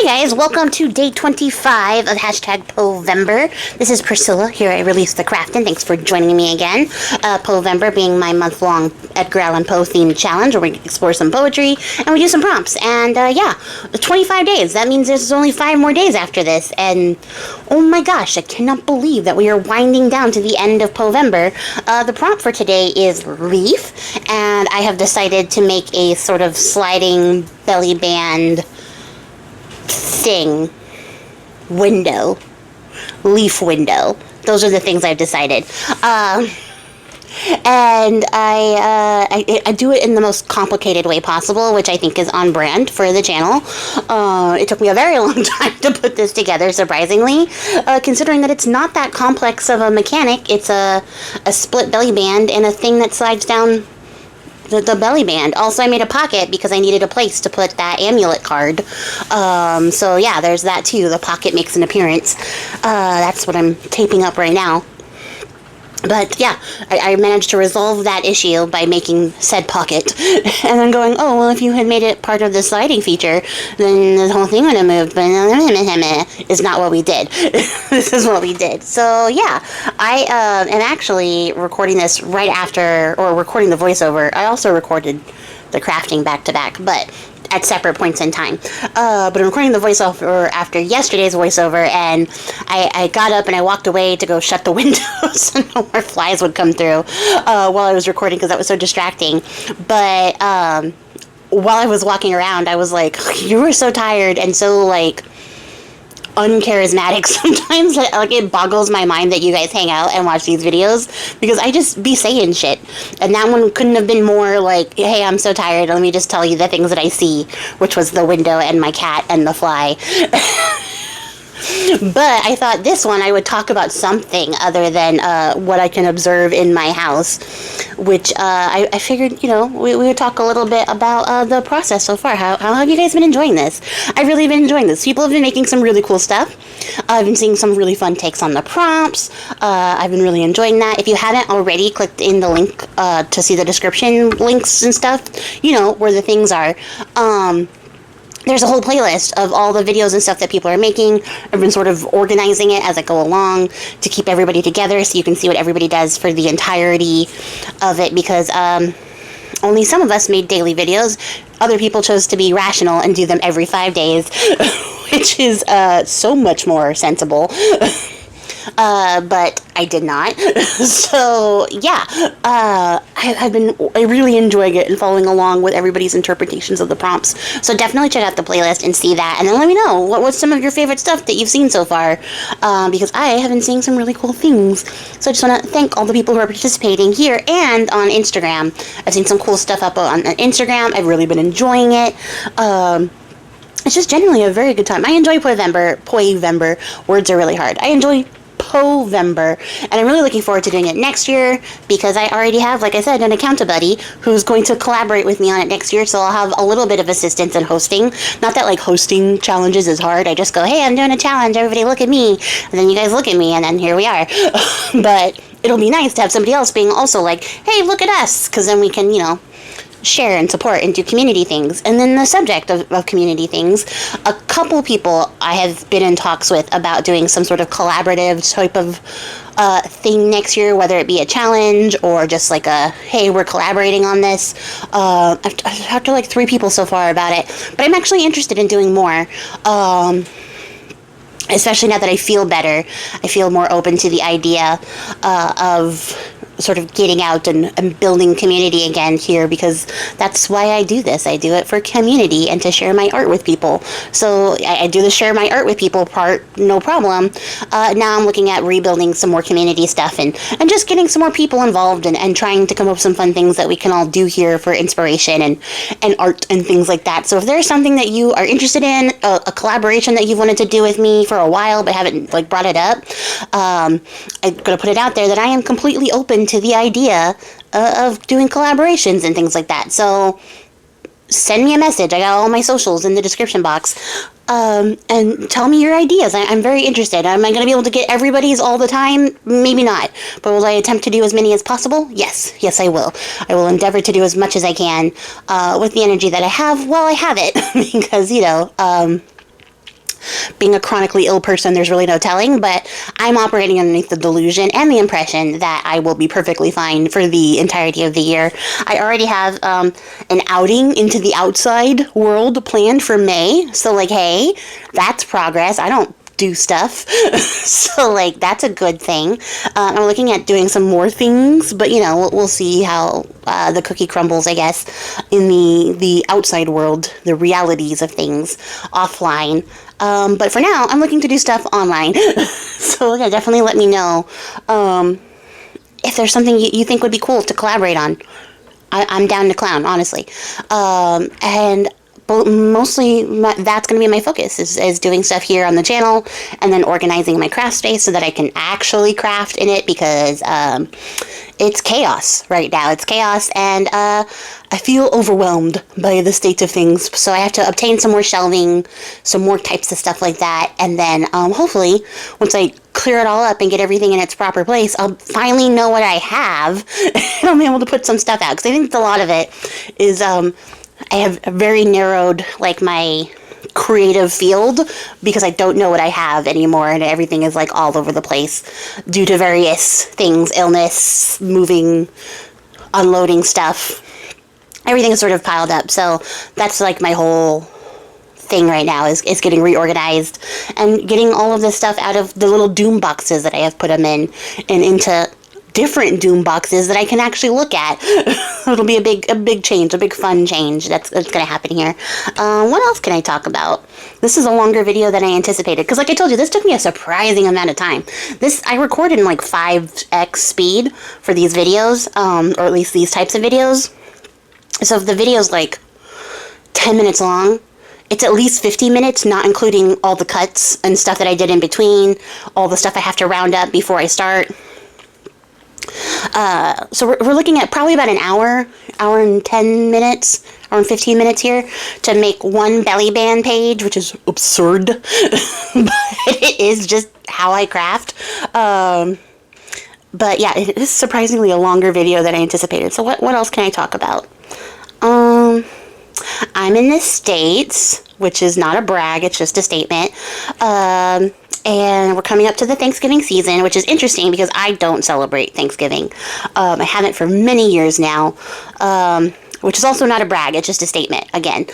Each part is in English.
Hey guys, welcome to day 25 of hashtag Poevember. This is Priscilla here at releasethecraftin. Thanks for joining me again. Poevember being my month-long Edgar Allan Poe themed challenge where we explore some poetry and we do some prompts. And yeah, 25 days. That means there's only 5 more days after this. And oh my gosh, I cannot believe that we are winding down to the end of Poevember. The prompt for today is leaf, and I have decided to make a sort of sliding belly band thing, window, leaf window. Those are the things I've decided. And I do it in the most complicated way possible, which I think is on brand for the channel. It took me a very long time to put this together, surprisingly, considering that it's not that complex of a mechanic. It's a split belly band and a thing that slides down the belly band. Also, I made a pocket because I needed a place to put that amulet card. So yeah, there's that too. The pocket makes an appearance. That's what I'm taping up right now. But yeah, I managed to resolve that issue by making said pocket. And then going, oh, well, if you had made it part of the sliding feature, then the whole thing would have moved. But is not what we did. This is what we did. So yeah, I am actually recording this right after, or recording the voiceover. I also recorded the crafting back to back, but at separate points in time. But I'm recording the voiceover after yesterday's voiceover, and I got up and I walked away to go shut the windows so no more flies would come through while I was recording because that was so distracting. But while I was walking around, I was like, you were so tired and so like uncharismatic sometimes. Like it boggles my mind that you guys hang out and watch these videos because I just be saying shit, and that one couldn't have been more like, hey, I'm so tired, let me just tell you the things that I see, which was the window and my cat and the fly. But I thought this one I would talk about something other than what I can observe in my house, which I figured, you know, we would talk a little bit about the process so far. How have you guys been enjoying this? I've really been enjoying this. People have been making some really cool stuff. I've been seeing some really fun takes on the prompts. I've been really enjoying that. If you haven't already clicked in the link to see the description links and stuff, you know, where the things are. There's a whole playlist of all the videos and stuff that people are making. I've been sort of organizing it as I go along to keep everybody together so you can see what everybody does for the entirety of it, because only some of us made daily videos. Other people chose to be rational and do them every 5 days, which is so much more sensible. But I did not. So yeah, I've been really enjoying it and following along with everybody's interpretations of the prompts. So definitely check out the playlist and see that, and then let me know what's some of your favorite stuff that you've seen so far, because I have been seeing some really cool things. So I just want to thank all the people who are participating here and on Instagram. I've seen some cool stuff up on Instagram. I've really been enjoying it. It's just generally a very good time. I enjoy Poevember. Words are really hard. I enjoy Poevember, and I'm really looking forward to doing it next year because I already have, like I said, an account buddy who's going to collaborate with me on it next year, so I'll have a little bit of assistance in hosting. Not that like hosting challenges is hard. I just go, hey, I'm doing a challenge, everybody look at me, and then you guys look at me, and then here we are. But it'll be nice to have somebody else being also like, hey, look at us, because then we can, you know, share and support and do community things. And then the subject of community things, a couple people I have been in talks with about doing some sort of collaborative type of thing next year, whether it be a challenge or just like a, hey, we're collaborating on this. I've talked to like 3 people so far about it, but I'm actually interested in doing more. Especially now that I feel better, I feel more open to the idea of sort of getting out and building community again here, because that's why I do this. I do it for community and to share my art with people. So I do the share my art with people part, no problem. Now I'm looking at rebuilding some more community stuff and just getting some more people involved and trying to come up with some fun things that we can all do here for inspiration and art and things like that. So if there's something that you are interested in, a collaboration that you've wanted to do with me for a while but haven't like brought it up, I'm going to put it out there that I am completely open to the idea of doing collaborations and things like that. So send me a message. I got all my socials in the description box. And tell me your ideas. I'm very interested. Am I going to be able to get everybody's all the time? Maybe not. But will I attempt to do as many as possible? Yes. Yes, I will. I will endeavor to do as much as I can with the energy that I have while I have it. Because, you know, being a chronically ill person, there's really no telling, but I'm operating underneath the delusion and the impression that I will be perfectly fine for the entirety of the year. I already have an outing into the outside world planned for May, so like, hey, that's progress. I don't do stuff. So like that's a good thing. I'm looking at doing some more things, but you know, we'll see how the cookie crumbles, I guess, in the outside world, the realities of things offline. But for now, I'm looking to do stuff online. So yeah, definitely let me know if there's something you think would be cool to collaborate on. I'm down to clown, honestly. And mostly that's going to be my focus is doing stuff here on the channel, and then organizing my craft space so that I can actually craft in it, because it's chaos right now. It's chaos, and I feel overwhelmed by the state of things. So I have to obtain some more shelving, some more types of stuff like that, and then hopefully once I clear it all up and get everything in its proper place, I'll finally know what I have and I'll be able to put some stuff out, because I think a lot of it is I have very narrowed like my creative field, because I don't know what I have anymore, and everything is like all over the place due to various things, illness, moving, unloading stuff. Everything is sort of piled up. So that's like my whole thing right now is getting reorganized and getting all of this stuff out of the little doom boxes that I have put them in and into different doom boxes that I can actually look at. It'll be a big change, a big fun change that's going to happen here. What else can I talk about? This is a longer video than I anticipated, because like I told you, this took me a surprising amount of time. I recorded in like 5x speed for these videos, or at least these types of videos. So if the video's like 10 minutes long, it's at least 50 minutes, not including all the cuts and stuff that I did in between, all the stuff I have to round up before I start. So we're looking at probably about an hour and 10 minutes, hour and 15 minutes here to make one Bellyband page, which is absurd, but it is just how I craft. But yeah, it is surprisingly a longer video than I anticipated. So what else can I talk about? I'm in the States, which is not a brag, it's just a statement. And we're coming up to the Thanksgiving season, which is interesting because I don't celebrate Thanksgiving. I haven't for many years now, which is also not a brag. It's just a statement, again.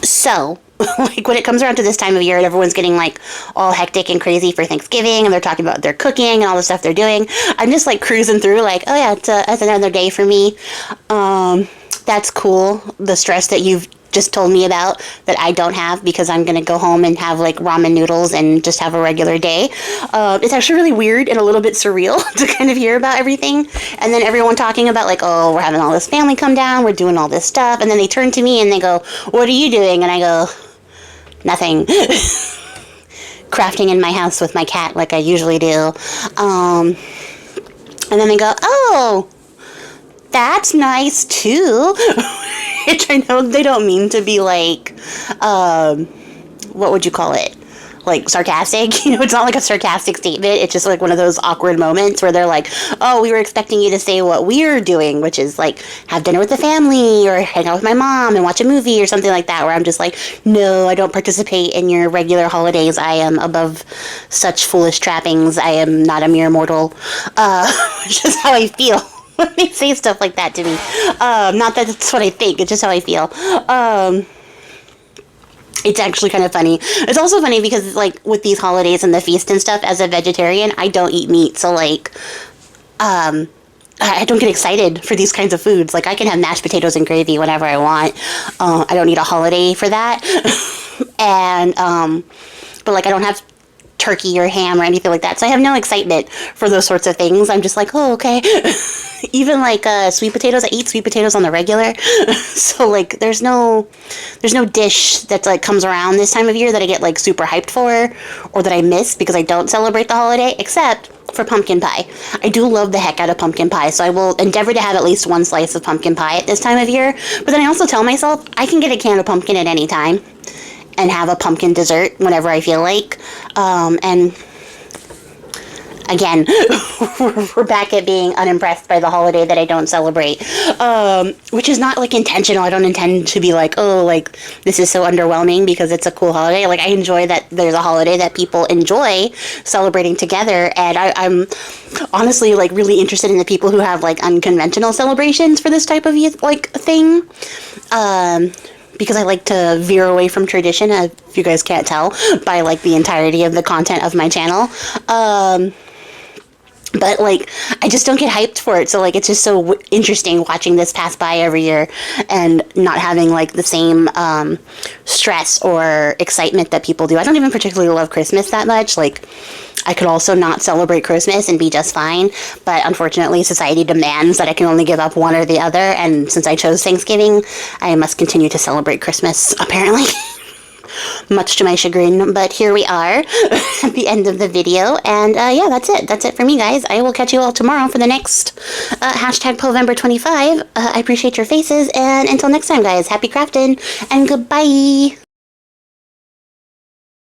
So, like, when it comes around to this time of year and everyone's getting, like, all hectic and crazy for Thanksgiving, and they're talking about their cooking and all the stuff they're doing, I'm just, like, cruising through, like, oh, yeah, it's another day for me. That's cool. The stress that you've just told me about that I don't have, because I'm going to go home and have like ramen noodles and just have a regular day. It's actually really weird and a little bit surreal to kind of hear about everything. And then everyone talking about like, oh, we're having all this family come down, we're doing all this stuff. And then they turn to me and they go, what are you doing? And I go, nothing. Crafting in my house with my cat like I usually do. And then they go, oh, that's nice too. Which I know they don't mean to be like, what would you call it? Like sarcastic? You know, it's not like a sarcastic statement. It's just like one of those awkward moments where they're like, oh, we were expecting you to say what we're doing, which is like have dinner with the family or hang out with my mom and watch a movie or something like that, where I'm just like, no, I don't participate in your regular holidays. I am above such foolish trappings. I am not a mere mortal. Which is how I feel when they say stuff like that to me. Not that it's what I think, it's just how I feel. It's actually kind of funny. It's also funny because, like, with these holidays and the feast and stuff, as a vegetarian, I don't eat meat, so, like, I don't get excited for these kinds of foods. Like, I can have mashed potatoes and gravy whenever I want. I don't need a holiday for that. And, but, like, I don't have turkey or ham or anything like that, so I have no excitement for those sorts of things. I'm just like, oh, okay. Even like sweet potatoes, I eat sweet potatoes on the regular. So like there's no dish that like comes around this time of year that I get like super hyped for or that I miss because I don't celebrate the holiday, except for pumpkin pie. I do love the heck out of pumpkin pie, so I will endeavor to have at least one slice of pumpkin pie at this time of year. But then I also tell myself I can get a can of pumpkin at any time and have a pumpkin dessert whenever I feel like. And again, we're back at being unimpressed by the holiday that I don't celebrate, which is not like intentional. I don't intend to be like, oh, like this is so underwhelming because it's a cool holiday. Like I enjoy that there's a holiday that people enjoy celebrating together, and I'm honestly like really interested in the people who have like unconventional celebrations for this type of like thing. Because I like to veer away from tradition, if you guys can't tell, by like the entirety of the content of my channel. But like I just don't get hyped for it, so like it's just so interesting watching this pass by every year and not having like the same stress or excitement that people do. I don't even particularly love Christmas that much. Like I could also not celebrate Christmas and be just fine, but unfortunately society demands that I can only give up one or the other, and since I chose Thanksgiving, I must continue to celebrate Christmas, apparently. Much to my chagrin, but here we are at the end of the video, and yeah, that's it for me, guys. I will catch you all tomorrow for the next hashtag Poevember 25. I appreciate your faces, and until next time, guys, happy crafting and goodbye.